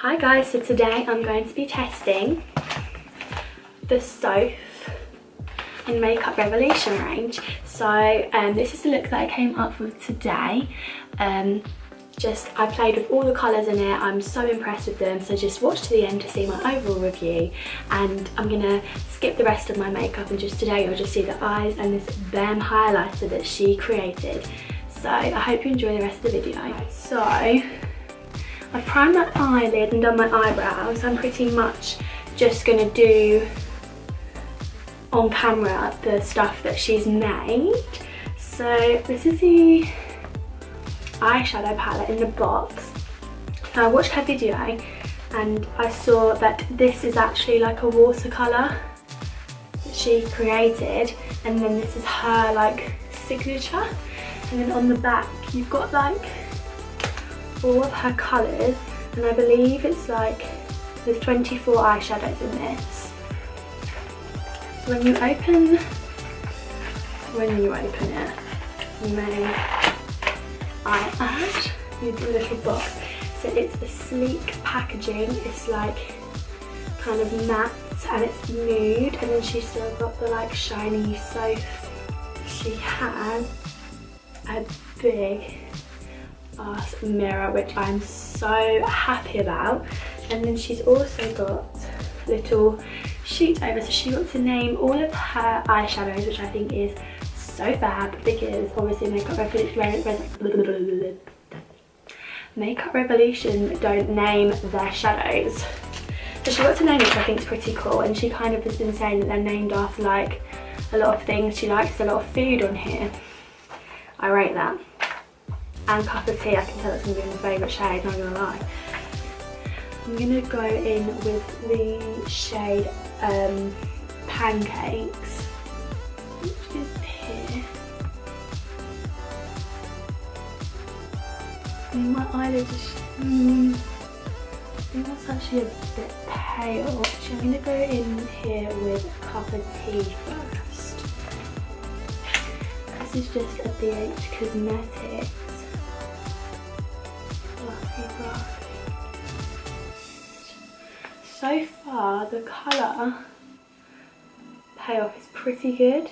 Hi guys, so today I'm going to be testing the Soph in Makeup Revolution range. So this is the look that I came up with today. I played with all the colours in it. I'm so impressed with them, so just watch to the end to see my overall review, and I'm gonna skip the rest of my makeup, and just today you'll just see the eyes and this BAM highlighter that she created. So I hope you enjoy the rest of the video. So I've primed my eyelids and done my eyebrows. I'm pretty much just gonna do on camera the stuff that she's made. So this is the eyeshadow palette in the box. So I watched her video and I saw that this is actually like a watercolour that she created, and then this is her like signature, and then on the back you've got like all of her colours, and I believe it's like there's 24 eyeshadows in this. So when you open it, you may add the little box. So it's a sleek packaging. It's like kind of matte and it's nude, and then she's still got the like shiny Soph. She has a big ass mirror, which I'm so happy about, and then she's also got little sheets over, so she got to name all of her eyeshadows, which I think is so fab, because obviously Makeup Revolution don't name their shadows, so she got to name it, which I think is pretty cool. And she kind of has been saying that they're named after like a lot of things. She likes a lot of food on here. I rate that. And cup of tea, I can tell that's going to be my favourite shade, not going to lie. I'm going to go in with the shade Pancakes, which is here. And my eyelids are, I think that's actually a bit pale. Actually, I'm going to go in here with a cup of tea first. This is just a BH Cosmetics. So far the colour payoff is pretty good.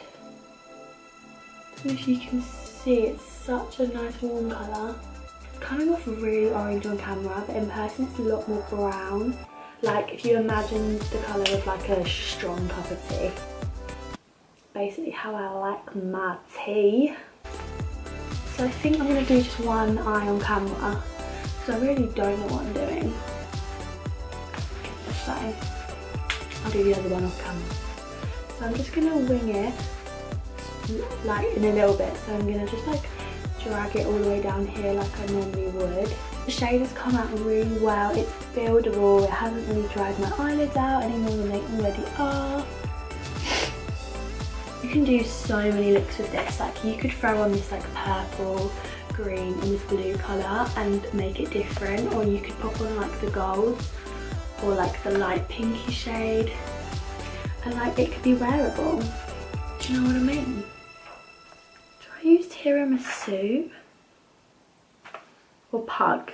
If you can see, it's such a nice warm colour. Coming off really orange on camera, but in person it's a lot more brown. Like if you imagine the colour of like a strong cup of tea. Basically how I like my tea. So I think I'm going to do just one eye on camera, because I really don't know what I'm doing. So I'll do the other one off camera. So I'm just going to wing it like in a little bit. So I'm going to just like drag it all the way down here like I normally would. The shade has come out really well. It's buildable. It hasn't really dried my eyelids out any more than they already are. You can do so many looks with this. Like you could throw on this like purple, green and this blue colour and make it different, or you could pop on like the golds or like the light pinky shade, and like it could be wearable. Do you know what I mean? Do I use tiramisu or pug?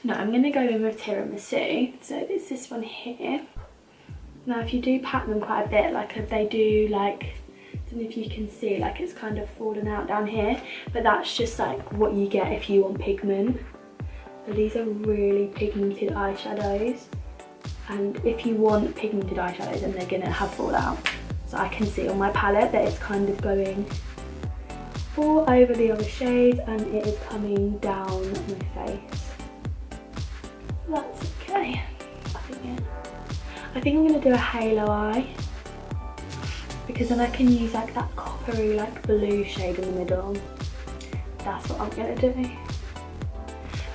No, I'm gonna go in with tiramisu. So it's this one here. Now if you do pat them quite a bit, like if they do like, I don't know if you can see, like it's kind of fallen out down here, but that's just like what you get if you want pigment. So these are really pigmented eyeshadows, and if you want pigmented eyeshadows then they're gonna have fallout. So I can see on my palette that it's kind of going all over the other shades and it is coming down my face. That's okay. I think I'm going to do a halo eye, because then I can use like that coppery like blue shade in the middle. That's what I'm going to do.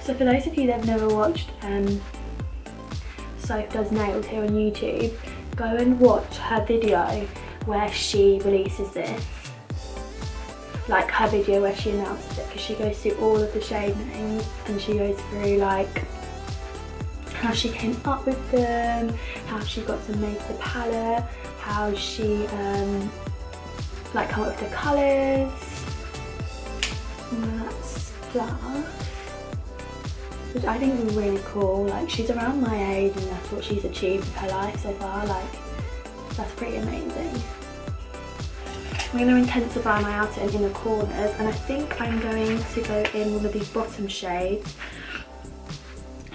So for those of you that have never watched Sophdoesnails here on YouTube, go and watch her video where she releases this. Like her video where she announces it, because she goes through all of the shade names and she goes through like how she came up with them, how she got to make the palette, how she like come up with the colours, and that stuff. which I think is really cool. Like, she's around my age and that's what she's achieved with her life so far. Like, that's pretty amazing. I'm going to intensify my outer and inner corners, and I think I'm going to go in with these bottom shades.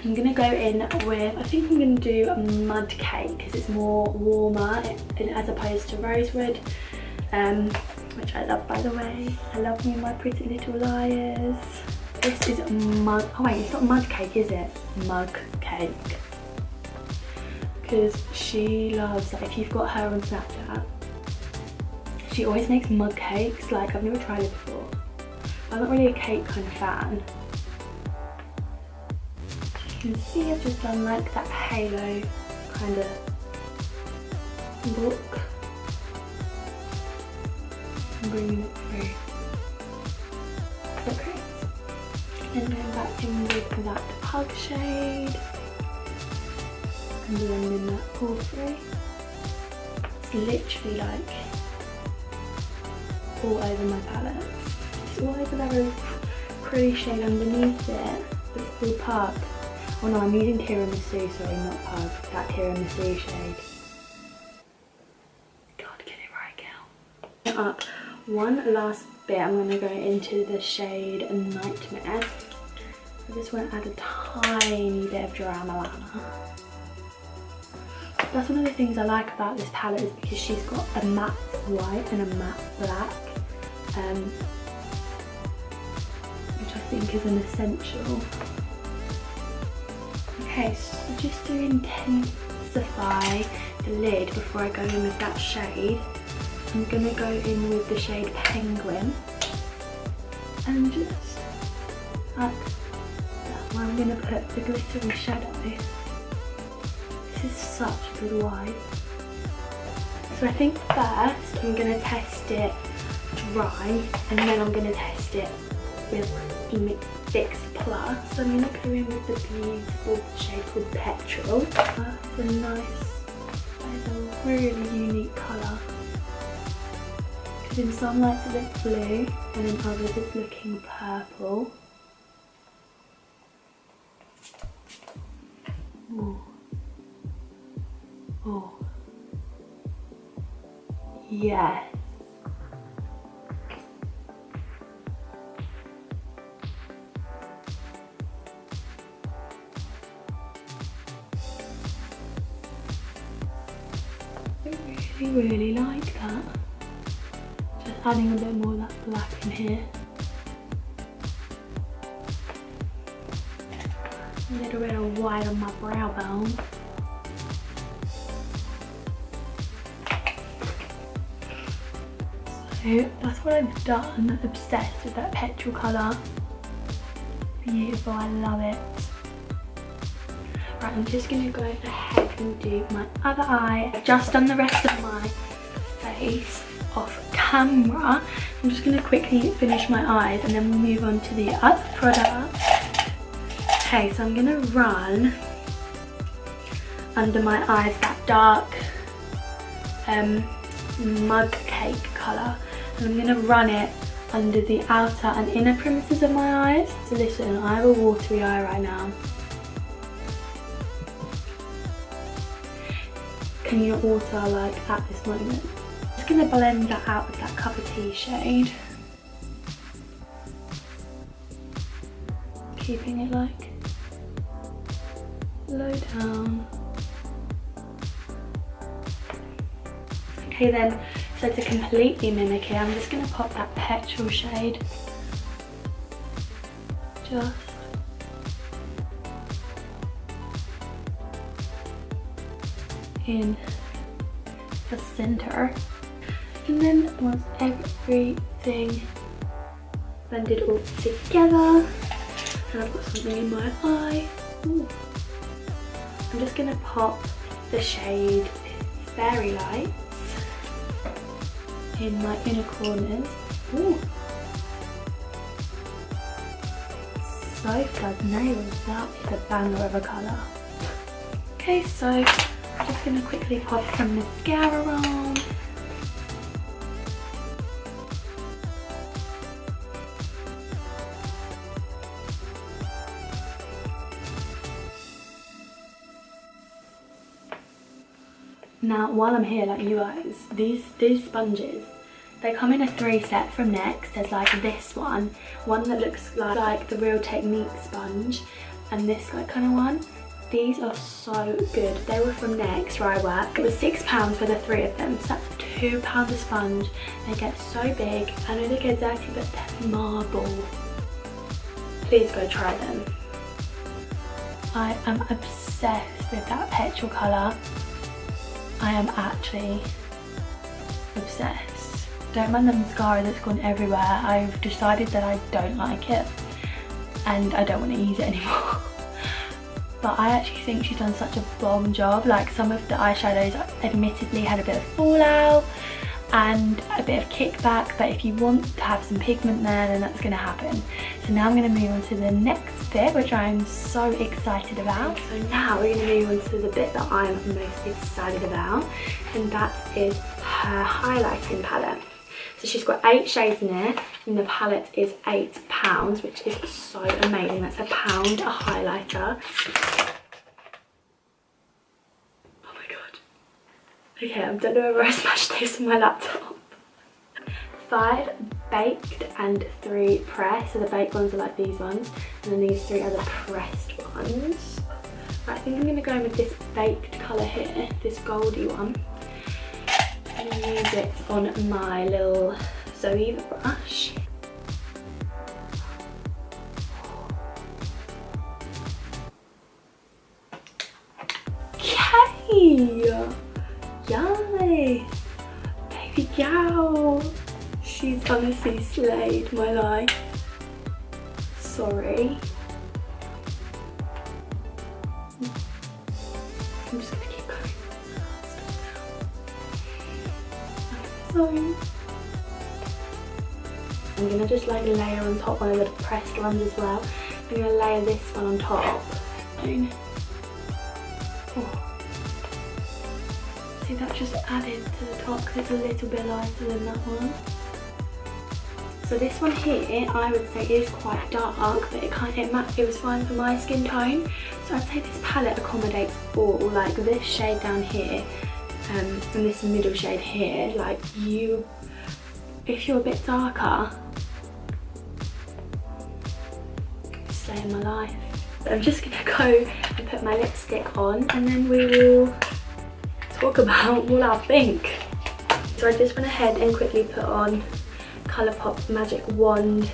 I'm going to go in with, I think I'm going to do a mud cake because it's more warmer as opposed to rosewood, which I love, by the way. I love me my pretty little liars. This is mug, oh wait, it's not mud cake, is it? Mug cake. Because she loves, like, if you've got her on Snapchat, she always makes mug cakes. Like, I've never tried it before. I'm not really a cake kind of fan. You can see I've just done like that halo kind of look. I'm bringing it through. Okay. Then going back in with that pug shade and blending that all through. It's literally like all over my palette. It's all over that really pretty shade underneath it. It's called Pug. Oh no, I'm using Tiramisu, sorry, not Pug. That Tiramisu shade. God, get it right, girl. Up one last bit, I'm going to go into the shade Nightmare. I just want to add a tiny bit of Drama Lana. That's one of the things I like about this palette, is because she's got a matte white and a matte black, which I think is an essential. Okay, so just to intensify the lid before I go in with that shade, I'm going to go in with the shade Penguin and just like that. I'm going to put the glittery shadow. This is such a good white. So I think first I'm going to test it dry and then I'm going to test it with Fix Plus. So I'm going to go in with the beautiful shade called Petrol. That's a nice, that is a really unique colour. Because in some lights it looks blue and in others it's looking purple. Ooh. Oh, yes. I really like that. Just adding a bit more of that black in here. A little bit of white on my brow bone. So that's what I've done. Obsessed with that petrol colour. Beautiful, I love it. Right, I'm just going to go ahead and do my other eye. I've just done the rest of my face off camera. I'm just going to quickly finish my eyes and then we'll move on to the other product. Okay, so I'm going to run under my eyes that dark mug cake colour. And I'm going to run it under the outer and inner perimeters of my eyes. So listen, I have a watery eye right now. Can you not water like at this moment? I'm just going to blend that out with that Cup of Tea shade. Keeping it like low down. Okay then, so to completely mimic it, I'm just going to pop that petrol shade just in the center. And then once everything blended all together, and I've got something in my eye, ooh, I'm just going to pop the shade Fairy Lights in my inner corners. Ooh. Sophdoesnails, that is a banger of a colour. Okay, so I'm just going to quickly pop some mascara on. Now, while I'm here, like you guys, these sponges, they come in a 3 set from NYX. There's like this one that looks like the Real Technique sponge, and this like kind of one. These are so good. They were from NYX where I work. It was £6 for the 3 of them, so that's £2 a sponge. They get so big. I know they get dirty, but they're marble. Please go try them. I am obsessed with that petrol colour. I am actually obsessed. Don't mind the mascara that's gone everywhere. I've decided that I don't like it and I don't want to use it anymore. But I actually think she's done such a bomb job. Like, some of the eyeshadows admittedly had a bit of fallout and a bit of kickback, but if you want to have some pigment there, then that's going to happen. So now I'm going to move on to the next bit, which I'm so excited about. So now we're going to move on to the bit that I'm most excited about, and that is her highlighting palette. So she's got 8 shades in it, and the palette is £8, which is so amazing. That's £1 a highlighter. Oh my god. Okay, I don't know whether I smashed this on my laptop. 5 baked and 3 pressed. So the baked ones are like these ones, and then these 3 are the pressed ones. Right, I think I'm going to go in with this baked colour here, this goldy one. And use it on my little Zoe brush. Okay! Yes! Baby gal! She's honestly slayed my life. Sorry. I'm just gonna keep going. So I'm gonna just like layer on top one of the pressed ones as well. I'm gonna layer this one on top. Oh. See, that just added to the top because it's a little bit lighter than that one. So this one here, I would say is quite dark, but it was fine for my skin tone. So I'd say this palette accommodates all, like this shade down here, and this middle shade here. Like, if you're a bit darker, slaying my life. I'm just gonna go and put my lipstick on, and then we will talk about what I think. So I just went ahead and quickly put on Colourpop Magic Wand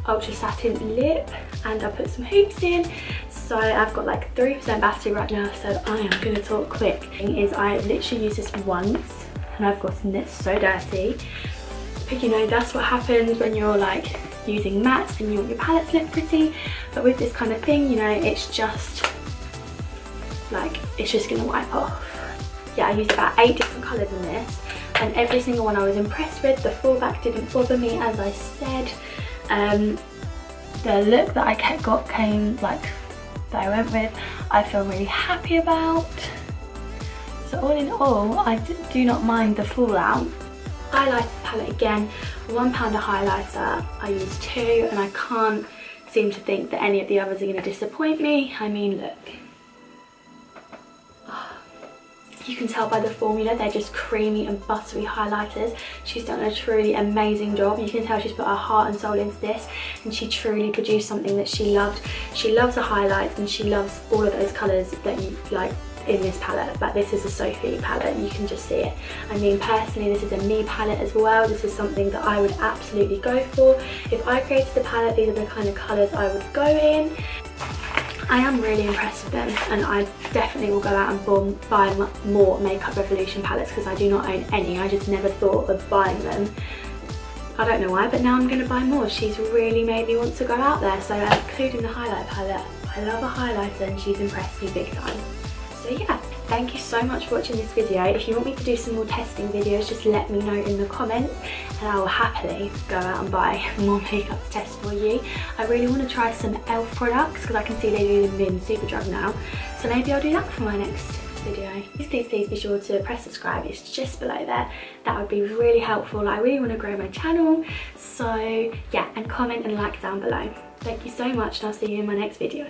Ultra Satin Lip, and I put some hoops in. So I've got like 3% battery right now, so I am going to talk quick. I literally used this once and I've gotten it so dirty. But you know, that's what happens when you're like using mattes and you want your palette to look pretty. But with this kind of thing, you know, it's just like, it's just going to wipe off. Yeah, I used about 8 different colours in this, and every single one I was impressed with. The fallback didn't bother me, as I said. The look that I came like, that I went with, I feel really happy about. So all in all, I do not mind the fallout. Highlighter palette again, £1 a highlighter. I used 2, and I can't seem to think that any of the others are going to disappoint me. I mean, look. You can tell by the formula, they're just creamy and buttery highlighters. She's done a truly amazing job. You can tell she's put her heart and soul into this, and she truly produced something that she loved. She loves the highlights, and she loves all of those colours that you like in this palette. But this is a Sophie palette, you can just see it. I mean, personally, this is a me palette as well. This is something that I would absolutely go for. If I created the palette, these are the kind of colours I would go in. I am really impressed with them, and I definitely will go out and buy more Makeup Revolution palettes, because I do not own any. I just never thought of buying them. I don't know why, but now I'm going to buy more. She's really made me want to go out there. So including the highlight palette, I love a highlighter and she's impressed me big time. So yeah, thank you so much for watching this video. If you want me to do some more testing videos, just let me know in the comments, and I will happily go out and buy more makeup to test for you. I really want to try some e.l.f. products, because I can see they do them in Superdrug now. So maybe I'll do that for my next video. Please be sure to press subscribe. It's just below there. That would be really helpful. I really want to grow my channel. So yeah, and comment and like down below. Thank you so much, and I'll see you in my next video.